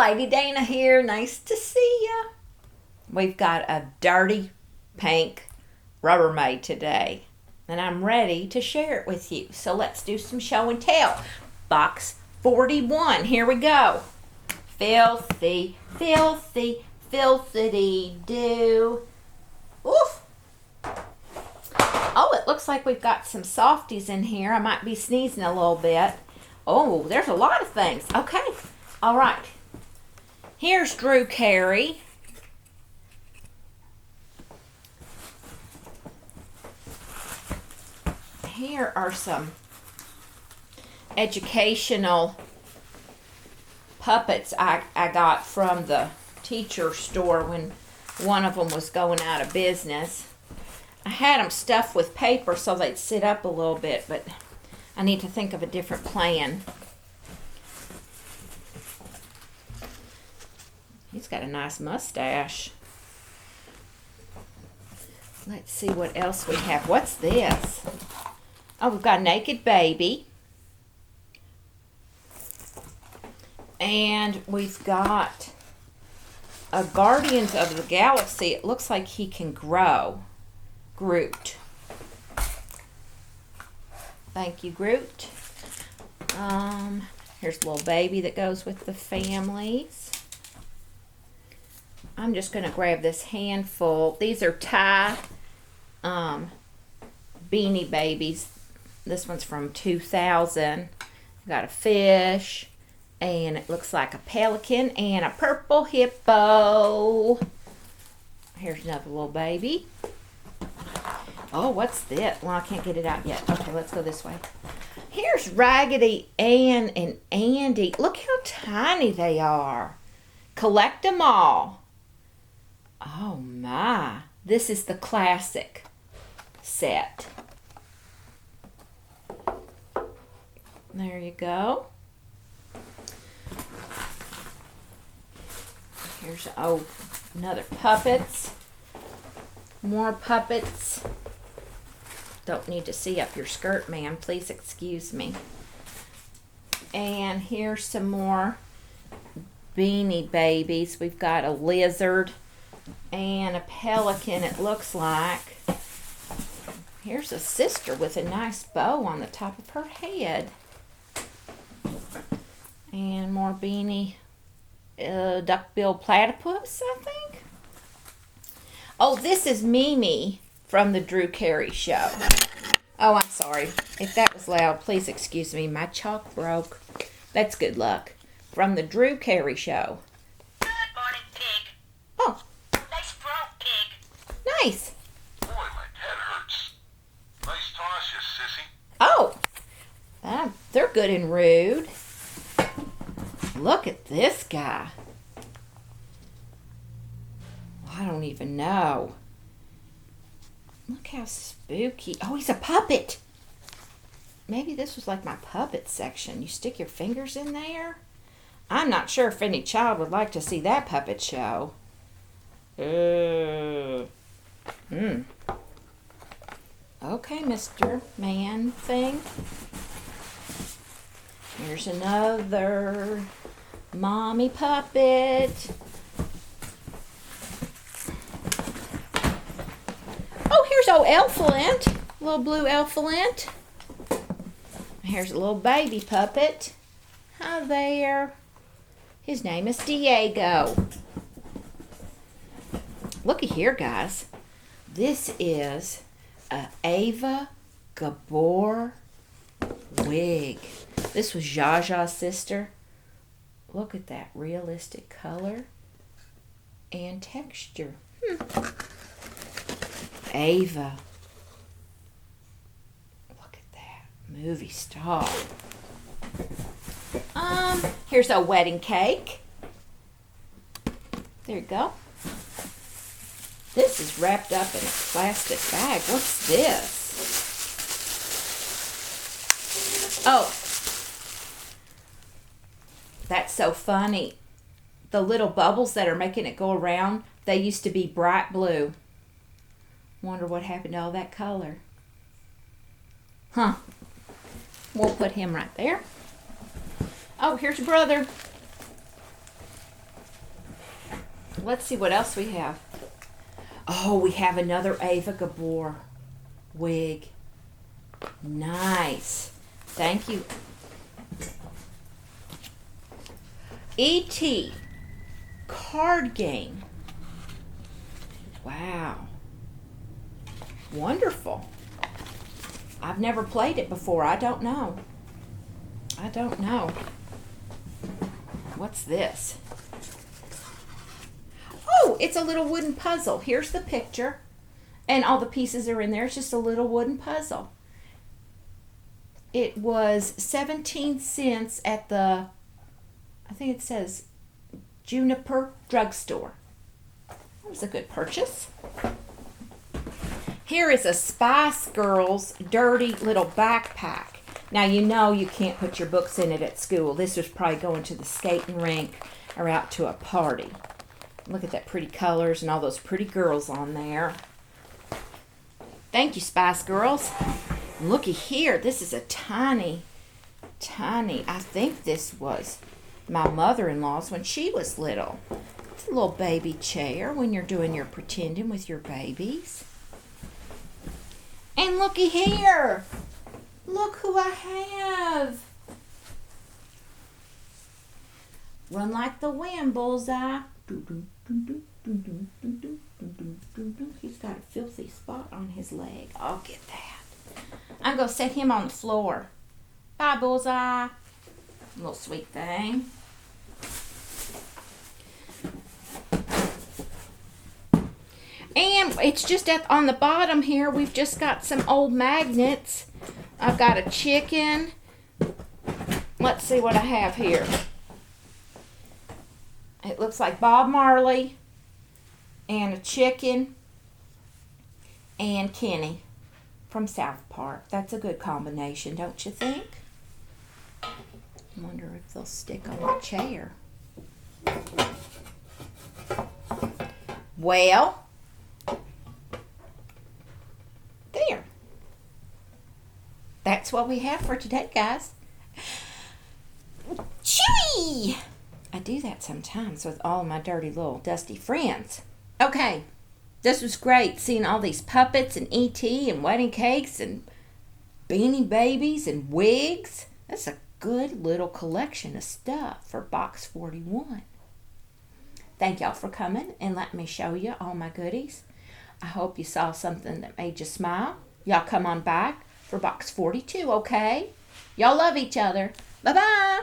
Lady Dana here. Nice to see ya. We've got a dirty pink Rubbermaid today, and I'm ready to share it with you. So let's do some show and tell. Box 41. Here we go. Filthy, filthy, filthity-doo. Oof. Oh, it looks like we've got some softies in here. I might be sneezing a little bit. Oh, there's a lot of things. Okay. All right. Here's Drew Carey. Here are some educational puppets I got from the teacher store when one of them was going out of business. I had them stuffed with paper so they'd sit up a little bit, but I need to think of a different plan. He's got a nice mustache. Let's see what else we have. What's this? Oh, we've got a naked baby. And we've got a Guardians of the Galaxy. It looks like he can grow. Grute. Thank you, Grute. Here's a little baby that goes with the families. I'm just going to grab this handful. These are Thai Beanie Babies. This one's from 2000. Got a fish, and it looks like a pelican and a purple hippo. Here's another little baby. Oh, what's this? Well, I can't get it out yet. Okay, let's go this way. Here's Raggedy Ann and Andy. Look how tiny they are. Collect them all. Oh my, this is the classic set. There you go. Here's, oh, another puppets. More puppets. Don't need to see up your skirt, ma'am. Please excuse me. And here's some more Beanie Babies. We've got a lizard and a pelican, it looks like. Here's a sister with a nice bow on the top of her head. And more Beanie duck-billed platypus, I think. Oh, this is Mimi from the Drew Carey show. Oh, I'm sorry. If that was loud, please excuse me. My chalk broke. That's good luck. From the Drew Carey show. Good morning, pig. Oh. Nice throat, pig. Nice. Boy, my head hurts. Nice toss, you sissy. Oh. They're good and rude. Look at this guy. I don't even know. Look how spooky. Oh, he's a puppet. Maybe this was like my puppet section. You stick your fingers in there. I'm not sure if any child would like to see that puppet show. Okay, Mr. Man thing. Here's another mommy puppet. Oh, here's old Elflint. Little blue Elflint. Here's a little baby puppet. Hi there. His name is Diego. Looky here, guys. This is a Eva Gabor wig. This was Jaja's sister. Look at that realistic color and texture. Eva. Look at that. Movie star. Here's a wedding cake. There you go. This is wrapped up in a plastic bag. What's this? Oh. That's so funny. The little bubbles that are making it go around, they used to be bright blue. Wonder what happened to all that color. Huh. We'll put him right there. Oh, here's your brother. Let's see what else we have. Oh, we have another Eva Gabor wig. Nice. Thank you. E.T. card game. Wow. Wonderful. I've never played it before. I don't know. What's this? Oh, it's a little wooden puzzle. Here's the picture. And all the pieces are in there. It's just a little wooden puzzle. It was 17 cents at the, I think it says, Juniper drugstore. That was a good purchase. Here is a Spice Girls dirty little backpack. Now you know you can't put your books in it at school. This was probably going to the skating rink or out to a party. Look at that pretty colors and all those pretty girls on there. Thank you, Spice Girls. And looky here. This is a tiny, I think this was my mother-in-law's when she was little. It's a little baby chair when you're doing your pretending with your babies. And looky here. Look who I have. Run like the wind, Bullseye. He's got a filthy spot on his leg. I'll get that. I'm going to set him on the floor. Bye, Bullseye. Little sweet thing. And it's just on the bottom here, we've just got some old magnets. I've got a chicken. Let's see what I have here. It looks like Bob Marley and a chicken and Kenny from South Park. That's a good combination, don't you think? I wonder if they'll stick on the chair. Well, there. That's what we have for today, guys. Chewy! I do that sometimes with all my dirty little dusty friends. Okay, this was great seeing all these puppets and E.T. and wedding cakes and Beanie Babies and wigs. That's a good little collection of stuff for Box 41. Thank y'all for coming and letting me show you all my goodies. I hope you saw something that made you smile. Y'all come on back for Box 42, okay? Y'all love each other. Bye-bye.